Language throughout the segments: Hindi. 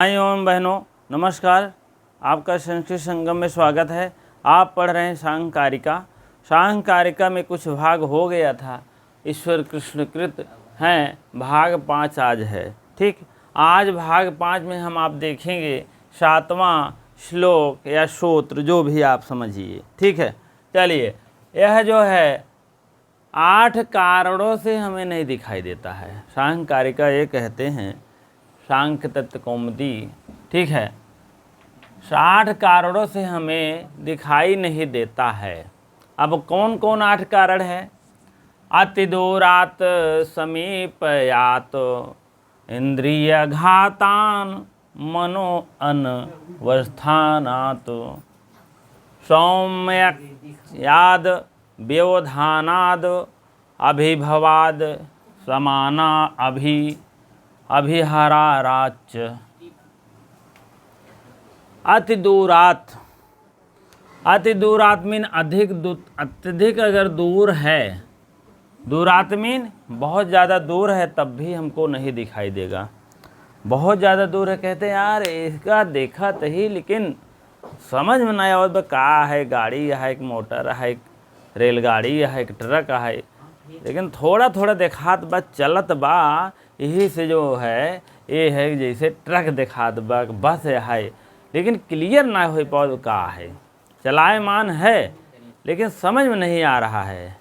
भाइयों एवं बहनों नमस्कार। आपका संस्कृत संगम में स्वागत है। आप पढ़ रहे हैं सांकारिका। सांकारिका में कुछ भाग हो गया था, ईश्वर कृष्णकृत हैं, भाग 5 आज है। ठीक, आज भाग 5 में हम आप देखेंगे 7वां श्लोक या सूत्र, जो भी आप समझिए। ठीक है, चलिए। यह जो है 8 कारणों से हमें नहीं दिखाई देता है। सांकारिका ये कहते हैं, सांख्य तत्व कौमुदी, ठीक है, 8 कारणों से हमें दिखाई नहीं देता है। अब कौन कौन 8 कारण है? अति दूरात समीपयात इंद्रिय घातान मनो अनवस्थानात सौम्ययाद व्यवधानाद अभिभवाद समाना अभिहराराच। अति दूरात, अति दूरात मीन अत्यधिक अगर दूर है, दूरात मीन बहुत ज़्यादा दूर है तब भी हमको नहीं दिखाई देगा। बहुत ज़्यादा दूर है, कहते हैं यार इसका देखा तो ही, लेकिन समझ में नहीं आवत का है, गाड़ी है, एक मोटर है, एक रेलगाड़ी है, एक ट्रक है, लेकिन थोड़ा थोड़ा देखात बा, चलत बा। यही से जो है ये है जैसे ट्रक देखात बा, बस है, लेकिन क्लियर ना हो पाओ का है। चलायमान है लेकिन समझ में नहीं आ रहा है।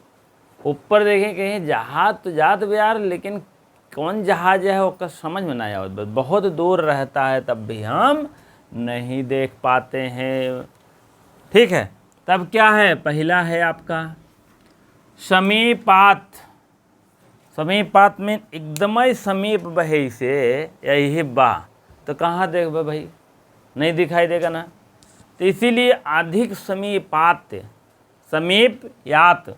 ऊपर देखें कहीं जहाज तो जात भी यार, लेकिन कौन जहाज है वो समझ में नहीं आवत, बहुत दूर रहता है तब भी हम नहीं देख पाते हैं। ठीक है, तब क्या है? पहला है आपका समीपात। समीपात में एकदम ही समीप बहे से यही बा, तो कहाँ देख भाई, नहीं दिखाई देगा ना। तो इसीलिए अधिक समीपात, समीप यात,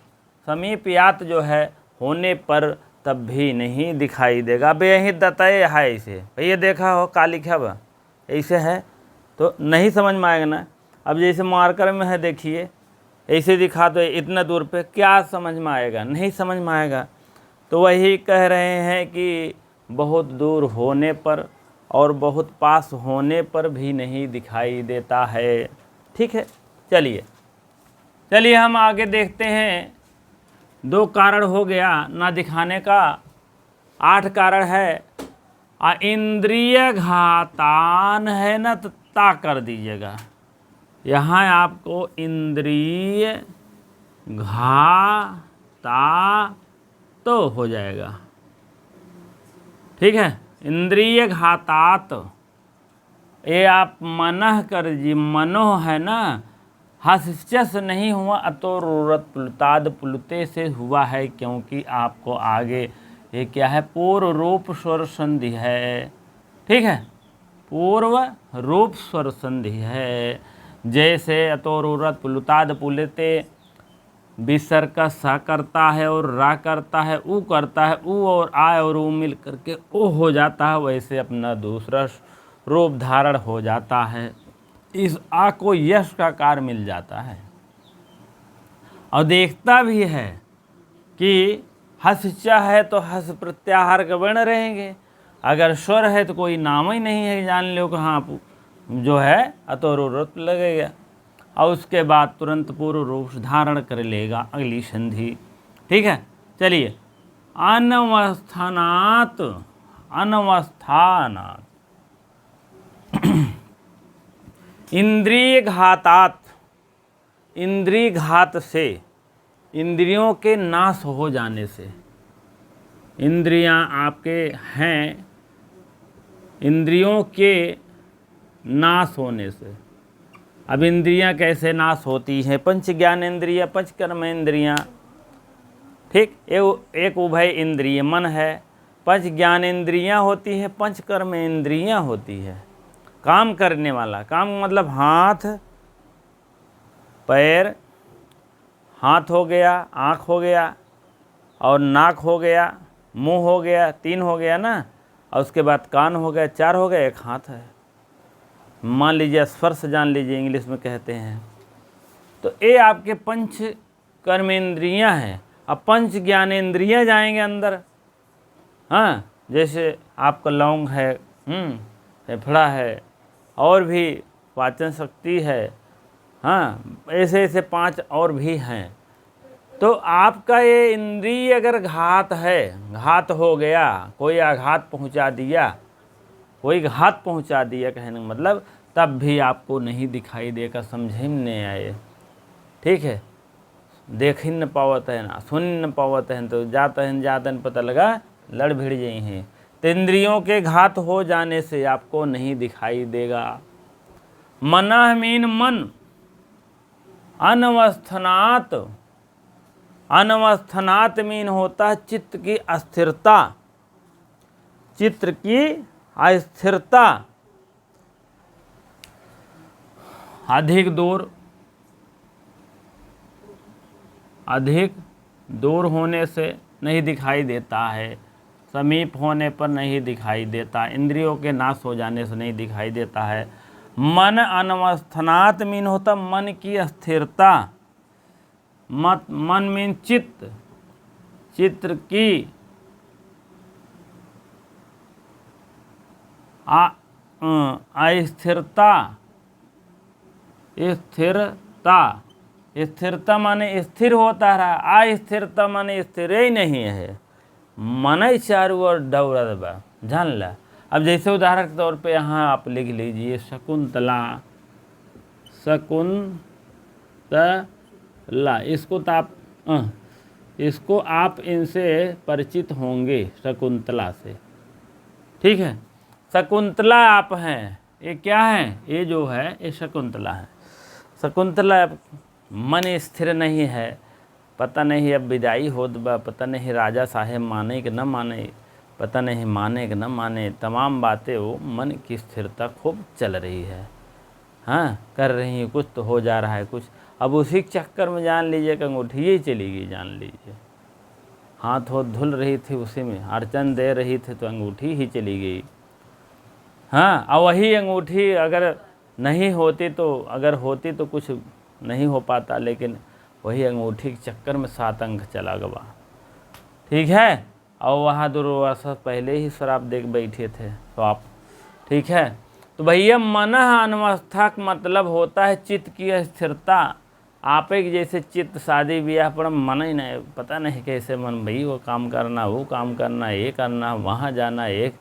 समीप यात जो है होने पर तब भी नहीं दिखाई देगा। अब यही दतय है, इसे भैया देखा हो का लिखा बा, ऐसे है तो नहीं समझ में आएगा ना। अब जैसे मार्कर में है, देखिए ऐसे दिखा दो इतना दूर पे, क्या समझ में आएगा? नहीं समझ में आएगा। तो वही कह रहे हैं कि बहुत दूर होने पर और बहुत पास होने पर भी नहीं दिखाई देता है। ठीक है, चलिए हम आगे देखते हैं। 2 कारण हो गया ना दिखाने का, 8 कारण है। इंद्रिय घातान है ना, तो ता कर दीजिएगा। यहाँ आपको इंद्रिय घाता तो हो जाएगा। ठीक है, इंद्रिय घातात, ये आप मनः कर दीजिए। मनो है ना, हस्चस नहीं हुआ, अतोरुरत प्लुताद प्लुते से हुआ है, क्योंकि आपको आगे ये क्या है, पूर्व रूप स्वर संधि है। ठीक है, पूर्व रूप स्वर संधि है। जैसे अतोरुरत प्लुताद पुलते विसर्ग का सा करता है और रा करता है, ऊ करता है, ऊ और आ और ऊ मिल करके ओ हो जाता है, वैसे अपना दूसरा रूप धारण हो जाता है। इस आ को यश का कार मिल जाता है। और देखता भी है कि हस्चा है तो हस प्रत्याहार के वर्ण रहेंगे, अगर स्वर है तो कोई नाम ही नहीं है, जान लो कि हाँ जो है अतोरुरत लगेगा, और उसके बाद तुरंत पूर्व रूप धारण कर लेगा अगली संधि। ठीक है, चलिए। अनवस्थानात, अनवस्थानात इंद्रिय घातात, इंद्रिय घात से, इंद्रियों के नाश हो जाने से। इंद्रियां आपके हैं, इंद्रियों के नाश होने से। अब इंद्रियां कैसे नाश होती हैं? पंच ज्ञान इंद्रियां, पंच कर्म इंद्रियां। ठीक, एक उभय इंद्रिय मन है, पंच ज्ञान इंद्रियां होती है, पंच कर्म इंद्रियां होती है। काम करने वाला, काम मतलब हाथ पैर, हाथ हो गया, आँख हो गया और नाक हो गया, मुंह हो गया, 3 हो गया ना, और उसके बाद कान हो गया, 4 हो गया, एक हाथ है। मान लीजिए स्पर्श जान लीजिए, इंग्लिश में कहते हैं। तो ये आपके पंच कर्मेंद्रियां हैं। अब पंच ज्ञानेंद्रियां जाएंगे अंदर। हाँ, जैसे आपका लौंग है, फेफड़ा है, और भी पाचन शक्ति है। हाँ, ऐसे ऐसे 5 और भी हैं। तो आपका ये इंद्रिय अगर घात है, घात हो गया, कोई आघात पहुंचा दिया, कोई घात पहुंचा दिया कहने का मतलब, तब भी आपको नहीं दिखाई देगा, समझे में नहीं आए। ठीक है, देख ही न पावत है ना, सुन न पावत है, तो जाते हैं पता लगा लड़ भिड़ जाई हैं। तो इंद्रियों के घात हो जाने से आपको नहीं दिखाई देगा। मनः मीन मन, अनवस्थनात्, अनवस्थनात् मीन होता है चित्त की अस्थिरता, चित्त की अस्थिरता। अधिक दूर होने से नहीं दिखाई देता है, समीप होने पर नहीं दिखाई देता, इंद्रियों के नाश हो जाने से नहीं दिखाई देता है। मन अनवस्थनात् मीन होता मन की अस्थिरता, मन मीन चित्त, चित्र की अस्थिरता, स्थिरता, स्थिरता माने स्थिर होता रहा, अस्थिरता माने स्थिर ही नहीं है, मन चारों ओर दौड़त बा, जान ला। अब जैसे उदाहरण के तौर पे यहाँ आप लिख लीजिए शकुंतला, शकुंतला, इसको आप इनसे परिचित होंगे, शकुंतला से। ठीक है, शकुंतला आप हैं, ये क्या है, ये जो है ये शकुंतला है। शकुंतला मन स्थिर नहीं है, पता नहीं अब विदाई होत बा, पता नहीं राजा साहेब माने कि न माने, पता नहीं माने कि न माने, तमाम बातें वो मन की स्थिरता खूब चल रही है। हाँ, कर रही है, कुछ तो हो जा रहा है कुछ। अब उसी चक्कर में जान लीजिए कि अंगूठी ही चली गई, जान लीजिए हाथ हो धुल रही थी, उसी में अर्चन दे रही थी तो अंगूठी ही चली गई। हाँ, और वही अंगूठी अगर नहीं होती तो, अगर होती तो कुछ नहीं हो पाता, लेकिन वही अंगूठी के चक्कर में 7 अंक चला गया। ठीक है, और वहाँ दुर्वासा पहले ही शराब देख बैठे थे तो आप। ठीक है, तो भैया मनः अनवस्था का मतलब होता है चित्त की स्थिरता। आप एक जैसे चित्त शादी ब्याह पर मन ही नहीं, पता नहीं कैसे मन, भाई वो काम करना, वो काम करना, ये करना, वहाँ जाना, एक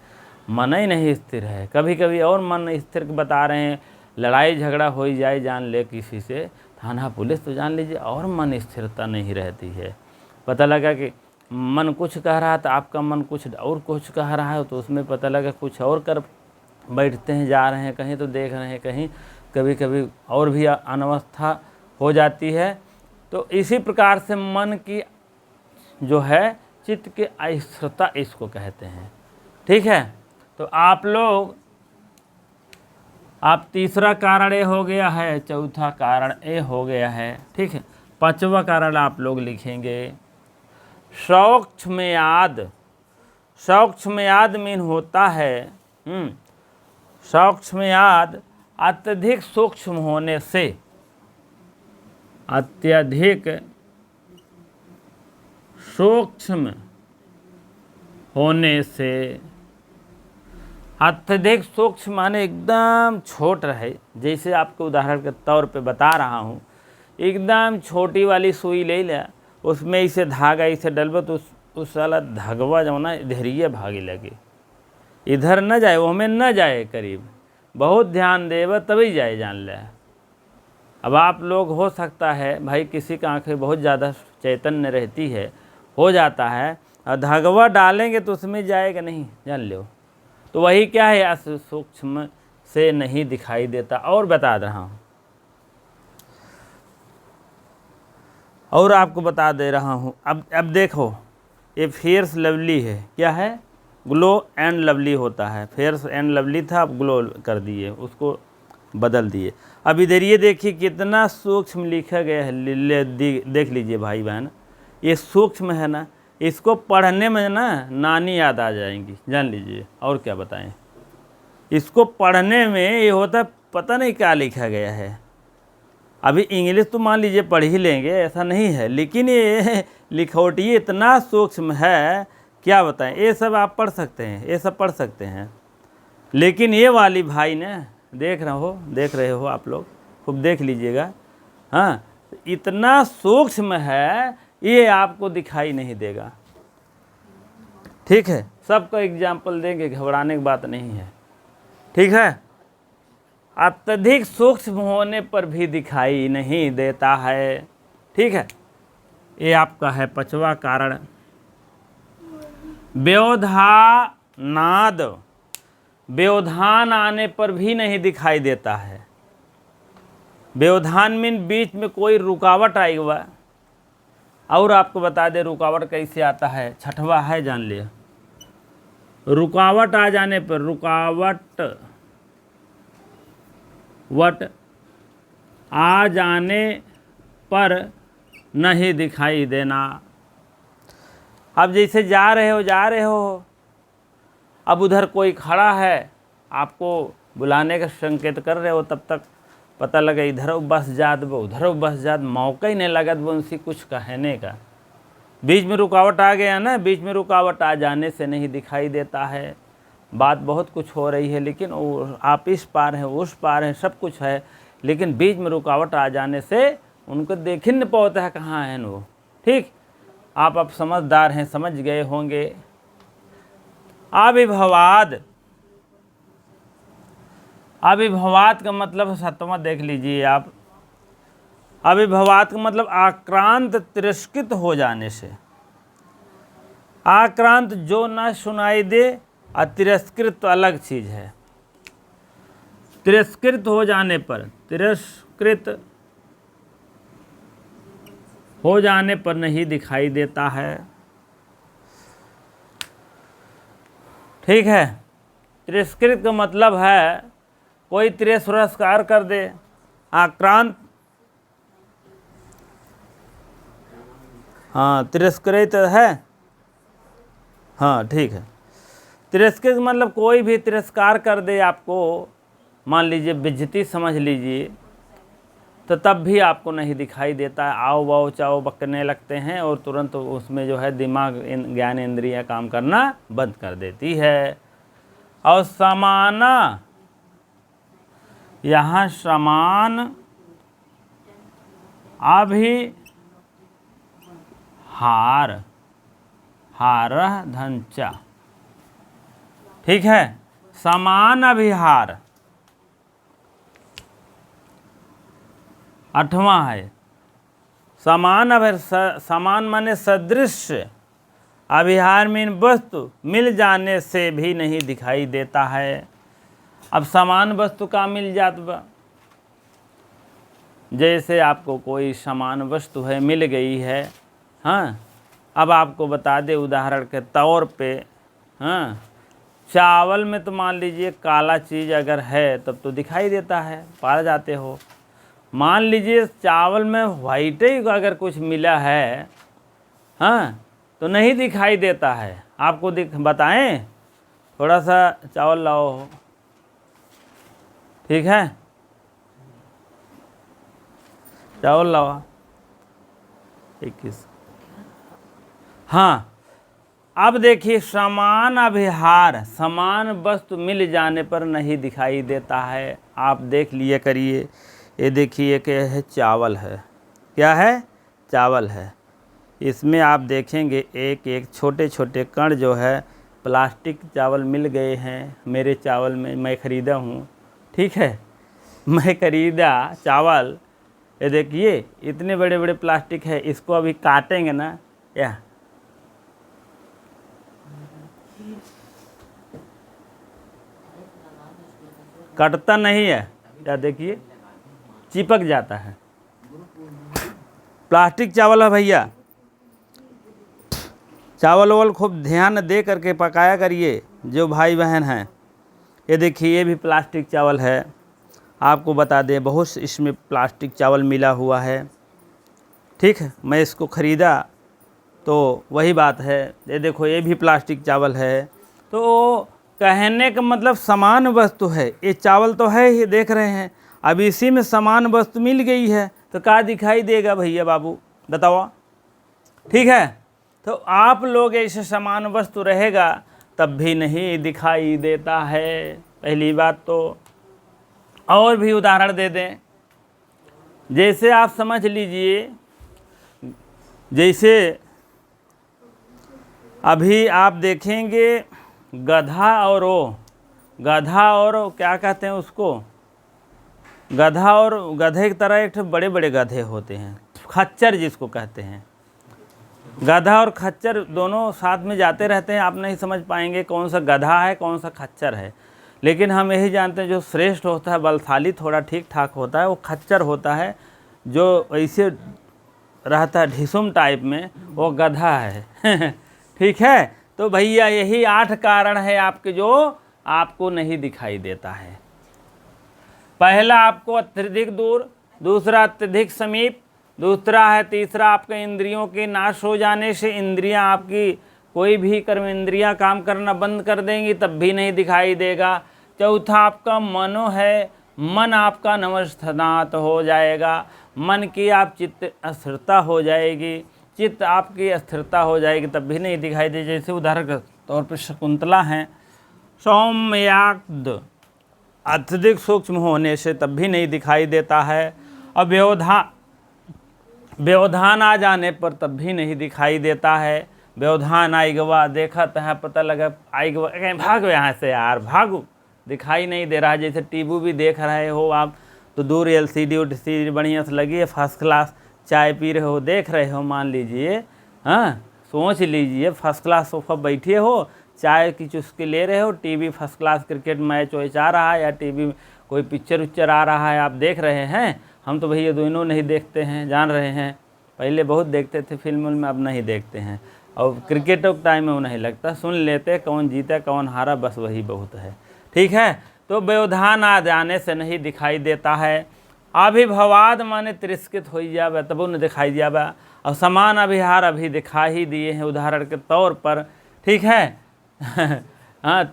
मन ही नहीं स्थिर है। कभी कभी और मन स्थिर बता रहे हैं, लड़ाई झगड़ा हो ही जाए जान ले किसी से, थाना पुलिस, तो जान लीजिए और मन स्थिरता नहीं रहती है। पता लगा कि मन कुछ कह रहा था, आपका मन कुछ और कुछ कह रहा है, तो उसमें पता लगा कुछ और कर बैठते हैं, जा रहे हैं कहीं तो देख रहे हैं कहीं, कभी कभी और भी अनवस्था हो जाती है। तो इसी प्रकार से मन की जो है चित्त की अस्थिरता इसको कहते हैं। ठीक है, तो आप लोग, आप तीसरा कारण ए हो गया है, चौथा कारण ए हो गया है। ठीक है, 5वां कारण आप लोग लिखेंगे सौक्ष्मयाद। सौक्ष्मयाद मीन होता है सौक्ष्मयाद अत्यधिक सूक्ष्म होने से, अत्यधिक सूक्ष्म होने से, अत्यधिक सूक्ष्म माने एकदम छोट रहे। जैसे आपको उदाहरण के तौर पे बता रहा हूँ, एकदम छोटी वाली सुई ले लिया, उसमें इसे धागा इसे डलबो तो उस वाला धगवा जो ना इधरिए भागे लगे, इधर न जाए, वो हमें न जाए करीब, बहुत ध्यान देव तभी जाए, जान ले। अब आप लोग हो सकता है भाई किसी का आँखें बहुत ज़्यादा चैतन्य रहती है, हो जाता है, और धागवा डालेंगे तो उसमें जाएगा नहीं, जान लो। तो वही क्या है, सूक्ष्म से नहीं दिखाई देता। और बता रहा हूँ, और आपको बता दे रहा हूँ। अब देखो, ये फेयर्स लवली है, क्या है, ग्लो एंड लवली होता है। फेयर्स एंड लवली था, अब ग्लो कर दिए, उसको बदल दिए। अब इधर ये देखिए कितना सूक्ष्म लिखा गया है, देख लीजिए भाई बहन, ये सूक्ष्म है ना, इसको पढ़ने में ना नानी याद आ जाएंगी, जान लीजिए। और क्या बताएं, इसको पढ़ने में ये होता पता नहीं क्या लिखा गया है। अभी इंग्लिश तो मान लीजिए पढ़ ही लेंगे, ऐसा नहीं है, लेकिन ये लिखौटी इतना सूक्ष्म है, क्या बताएं। ये सब आप पढ़ सकते हैं, ये सब पढ़ सकते हैं। लेकिन ये वाली भाई ने देख रहे हो आप लोग, खूब देख लीजिएगा। हाँ, इतना सूक्ष्म है ये आपको दिखाई नहीं देगा। ठीक है, सबको एग्जाम्पल देंगे, घबराने की बात नहीं है। ठीक है, अत्यधिक सूक्ष्म होने पर भी दिखाई नहीं देता है। ठीक है, ये आपका है 5वां कारण। व्यवधानाद, व्यवधान आने पर भी नहीं दिखाई देता है। व्यवधान मीन बीच में कोई रुकावट आई हुआ। और आपको बता दे रुकावट कैसे आता है, 6वां है, जान लिया। रुकावट आ जाने पर, रुकावट आ जाने पर नहीं दिखाई देना। अब जैसे जा रहे हो, अब उधर कोई खड़ा है, आपको बुलाने का संकेत कर रहे हो, तब तक पता लगा इधर बस जात वो, उधर बस जात, मौका ही नहीं लगा वो उनसे कुछ कहने का। बीच में रुकावट आ गया ना, बीच में रुकावट आ जाने से नहीं दिखाई देता है। बात बहुत कुछ हो रही है, लेकिन आप इस पार हैं, उस पार हैं, सब कुछ है, लेकिन बीच में रुकावट आ जाने से उनको देख ही नहीं पाता है कहाँ हैं वो। ठीक, आप समझदार हैं, समझ गए होंगे। आविर्भावाद, आविर्भावाद का मतलब 7वां देख लीजिए आप। आविर्भावाद का मतलब आक्रांत, तिरस्कृत हो जाने से। आक्रांत जो न सुनाई दे, और तिरस्कृत तो अलग चीज है। तिरस्कृत हो जाने पर, तिरस्कृत हो जाने पर नहीं दिखाई देता है। ठीक है, तिरस्कृत का मतलब है कोई तिरस्कार कर दे। आक्रांत, हाँ, तिरस्कृत है। हाँ, ठीक है। तिरस्कृत मतलब कोई भी तिरस्कार कर दे आपको, मान लीजिए बेइज्जती समझ लीजिए, तो तब भी आपको नहीं दिखाई देता है। आओ वाओ चाओ बकने लगते हैं और तुरंत उसमें जो है दिमाग, ज्ञान इंद्रियां काम करना बंद कर देती है। और समाना, यहाँ समान अभिहार, हारह धंचा। ठीक है, समान अभिहार 8वां है। समान अभिहार, समान माने सदृश, अभिहार मीन वस्तु मिल जाने से भी नहीं दिखाई देता है। अब समान वस्तु का मिल जात बा, जैसे आपको कोई समान वस्तु है, मिल गई है। हाँ, अब आपको बता दे उदाहरण के तौर पे, हाँ, चावल में तो मान लीजिए काला चीज़ अगर है तब तो दिखाई देता है, पा जाते हो। मान लीजिए चावल में वाइट ही अगर कुछ मिला है, हाँ, तो नहीं दिखाई देता है। आपको बताएं, थोड़ा सा चावल लाओ। ठीक है, चावल लाओ 21। हाँ, अब देखिए समान अभिहार, समान वस्तु मिल जाने पर नहीं दिखाई देता है। आप देख लिए करिए, ये देखिए कि है चावल है, क्या है, चावल है। इसमें आप देखेंगे एक एक छोटे छोटे कण जो है, प्लास्टिक चावल मिल गए हैं मेरे चावल में, मैं ख़रीदा हूँ। ठीक है, मैं ख़रीदा चावल, ये देखिए इतने बड़े बड़े प्लास्टिक है, इसको अभी काटेंगे ना, या कटता नहीं है, क्या देखिए चिपक जाता है। प्लास्टिक चावल है भैया, चावल वावल खूब ध्यान दे करके पकाया करिए जो भाई बहन हैं। ये देखिए ये भी प्लास्टिक चावल है। आपको बता दें बहुत इसमें प्लास्टिक चावल मिला हुआ है। ठीक है, मैं इसको ख़रीदा तो वही बात है। ये देखो ये भी प्लास्टिक चावल है। तो कहने का मतलब समान वस्तु है, ये चावल तो है ही, देख रहे हैं। अब इसी में समान वस्तु मिल गई है तो क्या दिखाई देगा भैया बाबू, बताओ। ठीक है, तो आप लोग ऐसे समान वस्तु रहेगा तब भी नहीं दिखाई देता है। पहली बात तो। और भी उदाहरण दे दें, जैसे आप समझ लीजिए, जैसे अभी आप देखेंगे गधा और क्या कहते हैं उसको, गधा और गधे की तरह एक बड़े बड़े गधे होते हैं, खच्चर जिसको कहते हैं। गधा और खच्चर दोनों साथ में जाते रहते हैं, आप नहीं समझ पाएंगे कौन सा गधा है कौन सा खच्चर है। लेकिन हम यही जानते हैं जो श्रेष्ठ होता है, बलशाली थोड़ा ठीक ठाक होता है, वो खच्चर होता है। जो ऐसे रहता है ढिसुम टाइप में, वो गधा है। ठीक है, तो भैया यही 8 कारण है आपके जो आपको नहीं दिखाई देता है। पहला आपको अत्यधिक दूर, दूसरा अत्यधिक समीप, तीसरा आपके इंद्रियों के नाश हो जाने से इंद्रियां आपकी कोई भी कर्म इंद्रियां काम करना बंद कर देंगी तब भी नहीं दिखाई देगा। चौथा आपका मनो है, मन आपका नवस्थनात हो जाएगा, मन की आप चित्त अस्थिरता हो जाएगी, चित्त आपकी अस्थिरता हो जाएगी तब भी नहीं दिखाई दे। जैसे उदाहरण के तौर पर शकुंतला हैं, सौम्याक्द अत्यधिक सूक्ष्म होने से तब भी नहीं दिखाई देता है, और व्यवधान आ जाने पर तब भी नहीं दिखाई देता है। व्यवधान आएगा, देखा है पता लगा आएगा, कहीं भागो यहाँ से यार, भागो, दिखाई नहीं दे रहा है। जैसे टीवी भी देख रहे हो आप तो दूर LCD उलसीडी बढ़िया से लगी है, फर्स्ट क्लास, चाय पी रहे हो, देख रहे हो, मान लीजिए, हाँ सोच लीजिए फर्स्ट क्लास सोफा बैठे हो, चाय की चुस्की ले रहे हो, TV first class cricket match watch आ रहा है या टीवी कोई पिक्चर उच्चर आ रहा है, आप देख रहे हैं। हम तो भैया दोनों नहीं देखते हैं, जान रहे हैं, पहले बहुत देखते थे फिल्म में, अब नहीं देखते हैं। और क्रिकेट के टाइम में वो नहीं लगता, सुन लेते कौन जीता कौन हारा, बस वही बहुत है। ठीक है, तो व्यवधान आ जाने से नहीं दिखाई देता है। अभिभवाद माने तिरस्कृत हो जावे तब न दिखाई जावे, और समान अभिहार अभी दिखा ही दिए हैं उदाहरण के तौर पर। ठीक है। हाँ,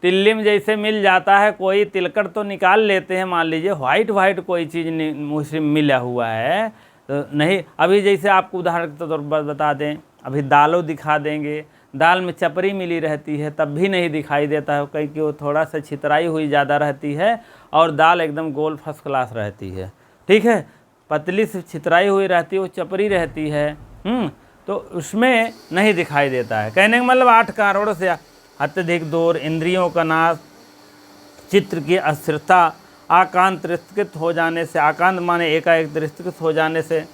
तिल्लिम जैसे मिल जाता है, कोई तिलकड़ तो निकाल लेते हैं, मान लीजिए वाइट कोई चीज़ मुँह से मिला हुआ है तो नहीं। अभी जैसे आपको उदाहरण के तौर पर बता दें, अभी दालों दिखा देंगे, दाल में चपरी मिली रहती है तब भी नहीं दिखाई देता है, क्योंकि वो थोड़ा सा छितराई हुई ज़्यादा रहती है और दाल एकदम गोल फर्स्ट क्लास रहती है। ठीक है, पतली से छितराई हुई रहती है, वो चपरी रहती है, तो उसमें नहीं दिखाई देता है। कहने का मतलब 8 कारणों से अत्यधिक दूर, इंद्रियों का नाश, चित्र की अस्थिरता, आकांत तिरस्कृत हो जाने से, आकांत माने एकाएक तिरस्कृत हो जाने से,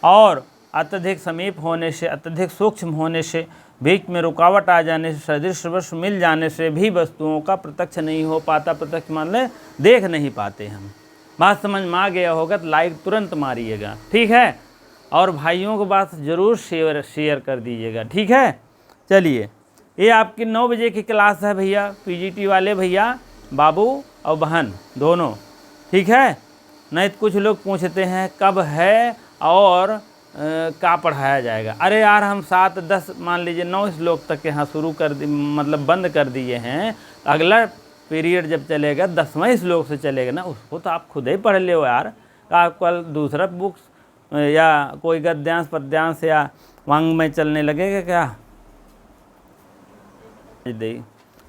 और अत्यधिक समीप होने से, अत्यधिक सूक्ष्म होने से, बीच में रुकावट आ जाने से, सदृश वश मिल जाने से भी वस्तुओं का प्रत्यक्ष नहीं हो पाता। प्रत्यक्ष मान ले देख नहीं पाते हम। बात समझ में आ गया होगा तो लाइक तुरंत मारिएगा, ठीक है। और भाइयों को बात ज़रूर शेयर कर दीजिएगा, ठीक है। चलिए, ये आपकी 9 बजे की क्लास है भैया, PGT वाले भैया, बाबू और बहन दोनों, ठीक है। नहीं तो कुछ लोग पूछते हैं कब है और क्या पढ़ाया जाएगा। अरे यार, हम 7, 10 मान लीजिए 9 श्लोक तक यहाँ शुरू कर मतलब बंद कर दिए हैं। अगला पीरियड जब चलेगा 10वें श्लोक से चलेगा ना, उसको तो आप खुद ही पढ़ ले यार। आप कल दूसरा बुक्स या कोई गद्यांश पद्यांश या वांग में चलने लगेगा क्या?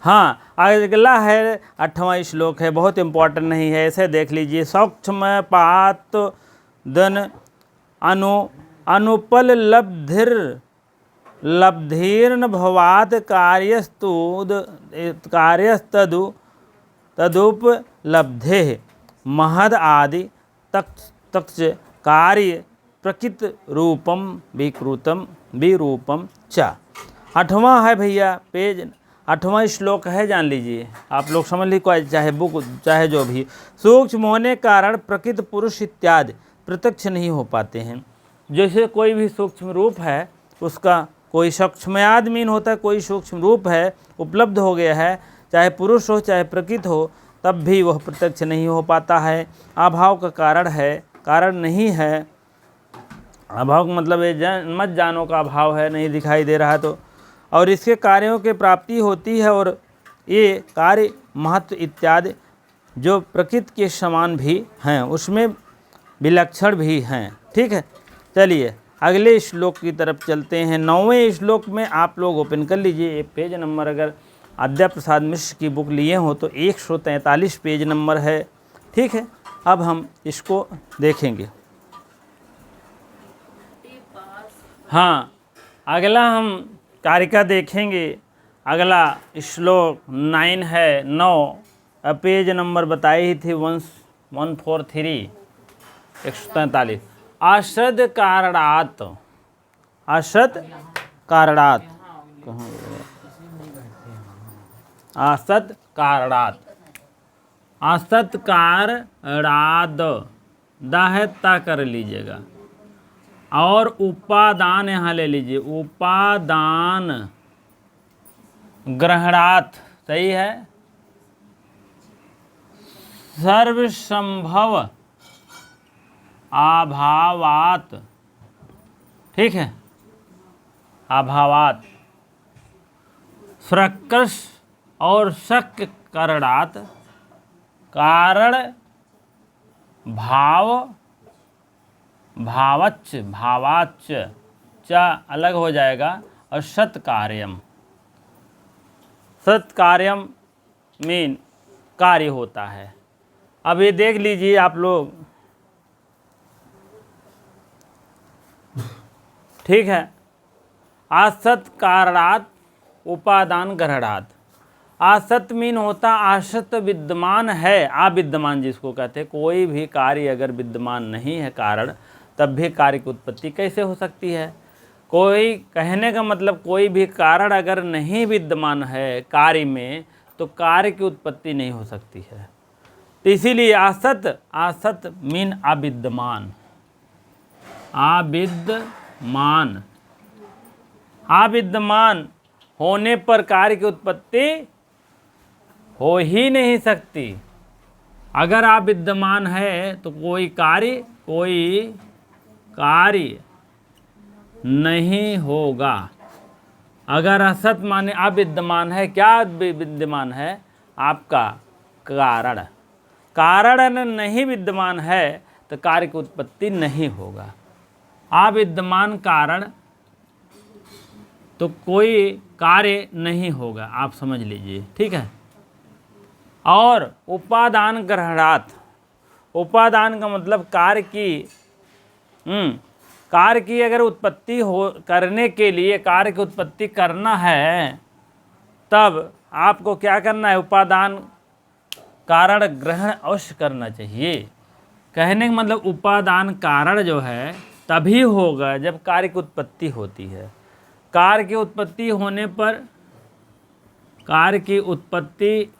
हाँ, अगला है 8वां श्लोक है, बहुत इम्पोर्टेंट नहीं है, ऐसे देख लीजिए। सूक्ष्म पात दन अनुपल लब्धिर्न भवात तदुपलब्धे महद आदि तक्ष कार्य प्रकृत रूपम विरूपम च। 8वां है भैया, पेज 8वां श्लोक है, जान लीजिए, आप लोग समझ लीजिए, चाहे बुक चाहे जो भी। सूक्ष्म होने कारण प्रकृत पुरुष इत्यादि प्रत्यक्ष नहीं हो पाते हैं। जैसे कोई भी सूक्ष्म रूप है, उसका कोई सूक्ष्मयाद मीन होता है, कोई सूक्ष्म रूप है उपलब्ध हो गया है, चाहे पुरुष हो चाहे प्रकृत हो, तब भी वह प्रत्यक्ष नहीं हो पाता है। अभाव का कारण है, कारण नहीं है। अभाव का मतलब ये मत जानो का अभाव है, नहीं दिखाई दे रहा तो। और इसके कार्यों की प्राप्ति होती है, और ये कार्य महत्व इत्यादि जो प्रकृति के समान भी हैं, उसमें विलक्षण भी हैं, ठीक है। चलिए अगले श्लोक की तरफ चलते हैं। 9वें श्लोक में आप लोग ओपन कर लीजिए, पेज नंबर अगर आद्या प्रसाद मिश्र की बुक लिए हो तो 143 पेज नंबर है। ठीक है, अब हम इसको देखेंगे। हाँ, अगला हम कारिका देखेंगे। अगला श्लोक 9 है, 9 पेज नंबर बताई ही थी 143 143। आश्रद कारणात्, आश्रद कारणात्, आसत कारणात्, आसत कारणाद, दाहता कर लीजिएगा और उपादान यहाँ ले लीजिए, उपादान ग्रहणात्, सही है। सर्वसंभव अभावात्, ठीक है, अभावात्। प्रकृष और शक्य करणात्, कारण भाव भावच्च, भावाच्च, च अलग हो जाएगा, और सत्कार्यम, सत्कार्यम मीन कार्य होता है। अब ये देख लीजिए आप लोग, ठीक है। आसत कारणात् उपादान ग्रहणात्, आसत मीन होता आसत विद्यमान है, अविद्यमान जिसको कहते हैं। कोई भी कार्य अगर विद्यमान नहीं है कारण, तब भी कार्य की उत्पत्ति कैसे हो सकती है। कोई कहने का मतलब कोई भी कारण अगर नहीं विद्यमान है कार्य में, तो कार्य की उत्पत्ति नहीं हो सकती है। तो इसीलिए आसत, आसत मीन अविद्यमान, अविद्यमान, अविद्यमान होने पर कार्य की उत्पत्ति हो ही नहीं सकती। अगर आप विद्यमान है तो कोई कार्य नहीं होगा। अगर असत माने अविद्यमान है, क्या विद्यमान है? आपका कारण। कारण नहीं विद्यमान है तो कार्य की उत्पत्ति नहीं होगा। अविद्यमान कारण तो कोई कार्य नहीं होगा, आप समझ लीजिए, ठीक है। और उपादान ग्रहणात्, उपादान का मतलब कार्य की अगर उत्पत्ति हो करने के लिए कार्य की उत्पत्ति करना है, तब आपको क्या करना है? उपादान कारण ग्रहण अवश्य करना चाहिए। कहने का मतलब उपादान कारण जो है तभी होगा जब कार्य की उत्पत्ति होती है। कार्य की उत्पत्ति होने पर, कार्य की उत्पत्ति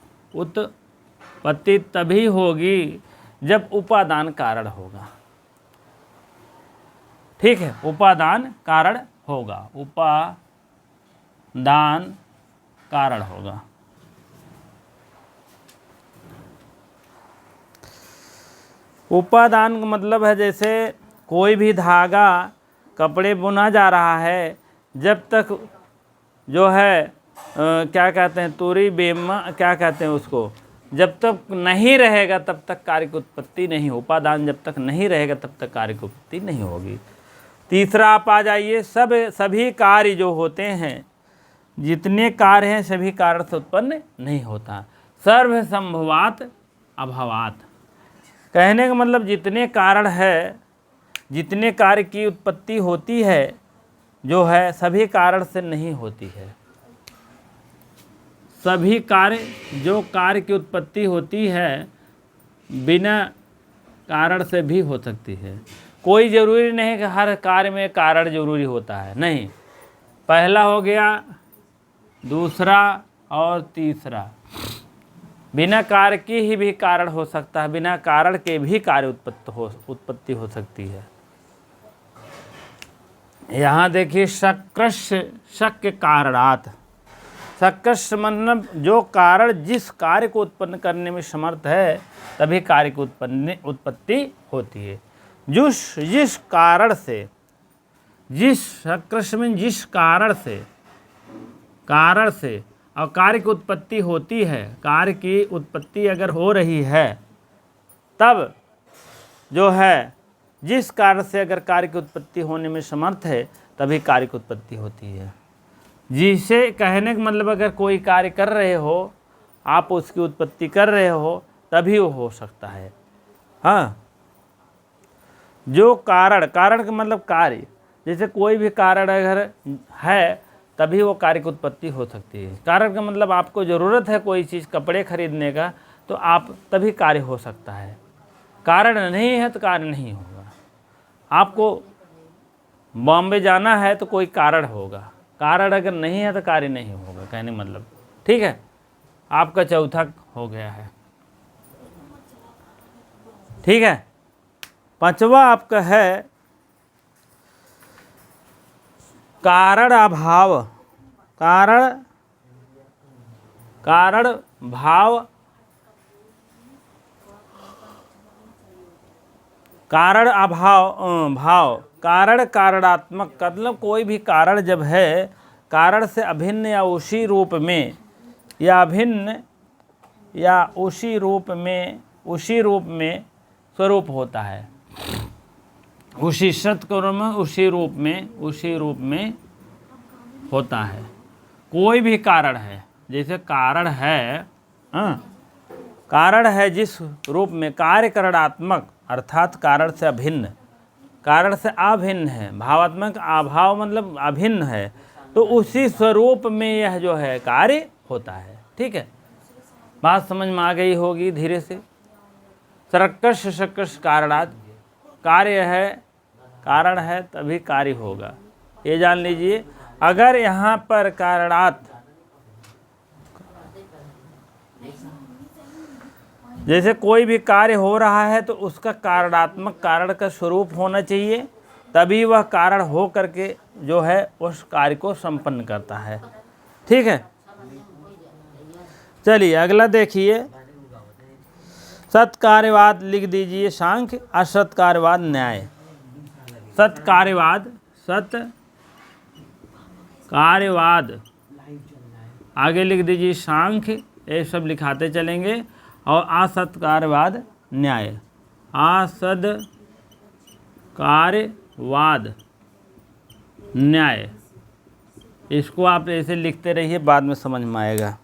तभी होगी जब उपादान कारण होगा, ठीक है। उपादान कारण होगा, उपादान कारण होगा। उपादान का मतलब है जैसे कोई भी धागा कपड़े बुना जा रहा है, जब तक जो है क्या कहते हैं, तूरी बेमा क्या कहते हैं उसको, जब तक नहीं रहेगा तब तक कार्य की उत्पत्ति नहीं हो। उपादान जब तक नहीं रहेगा तब तक कार्य की उत्पत्ति नहीं होगी। तीसरा आप आ जाइए, सभी कार्य जो होते हैं, जितने कार्य हैं सभी कारण से उत्पन्न नहीं होता। सर्वसंभवात् अभावात्, कहने का मतलब जितने कारण है, जितने कार्य की उत्पत्ति होती है जो है सभी कारण से नहीं होती है। सभी कार्य, जो कार्य की उत्पत्ति होती है बिना कारण से भी हो सकती है। कोई ज़रूरी नहीं कि हर कार्य में कारण जरूरी होता है, नहीं। पहला हो गया, दूसरा और तीसरा, बिना कार्य की ही भी कारण हो सकता है, बिना कारण के भी कार्य उत्पत्ति हो सकती है। यहाँ देखिए, शक्य कारणात्, शक्य मतलब जो कारण जिस कार्य को उत्पन्न करने में समर्थ है तभी कार्य की उत्पत्ति होती है। जिस कारण से, जिस शक्य में जिस कारण से और कार्य की उत्पत्ति होती है, कार्य की उत्पत्ति अगर हो रही है तब जो है जिस कारण से अगर कार्य की उत्पत्ति होने में समर्थ है तभी कार्य की उत्पत्ति होती है। जिसे कहने का मतलब अगर कोई कार्य कर रहे हो, आप उसकी उत्पत्ति कर रहे हो, तभी वो हो सकता है। हाँ, जो कारण, कारण का मतलब कार्य, जैसे कोई भी कारण अगर है तभी वो कार्य की उत्पत्ति हो सकती है। कारण का मतलब आपको ज़रूरत है कोई चीज़, कपड़े खरीदने का, तो आप तभी कार्य हो सकता है। कारण नहीं है तो कार्य नहीं होगा। आपको बॉम्बे जाना है तो कोई कारण होगा, कारण अगर नहीं है तो कार्य नहीं होगा, कहने मतलब। ठीक है, आपका चौथा हो गया है। ठीक है, पांचवा आपका है कारण अभाव। कारण भाव, कारण अभाव भाव, कारण कारणात्मक, मतलब कोई भी कारण जब है कारण से अभिन्न या उसी रूप में या अभिन्न या उसी रूप में स्वरूप होता है। उसी सत्कर्म में उसी रूप में होता है। कोई भी कारण है, जैसे कारण है, कारण है जिस रूप में कार्य करणात्मक, अर्थात कारण से अभिन्न, कारण से अभिन्न है। भावात्मक, अभाव मतलब अभिन्न है, तो उसी स्वरूप में यह जो है कार्य होता है। ठीक है, बात समझ में आ गई होगी धीरे से। सर्कश शकश कारणात्, कार्य है, कारण है तभी कार्य होगा, ये जान लीजिए। अगर यहाँ पर कारणात्, जैसे कोई भी कार्य हो रहा है तो उसका कारणात्मक, कारण का स्वरूप होना चाहिए, तभी वह कारण हो करके जो है उस कार्य को संपन्न करता है। ठीक है, चलिए अगला देखिए, सत्कार्यवाद लिख दीजिए सांख्य, असत्कार्यवाद न्याय। सत्कार्यवाद, सत्कार्यवाद आगे लिख दीजिए सांख्य, ये सब लिखाते चलेंगे, और असत्कार्यवाद न्याय। असत्कार्यवाद न्याय, इसको आप ऐसे लिखते रहिए, बाद में समझ में आएगा।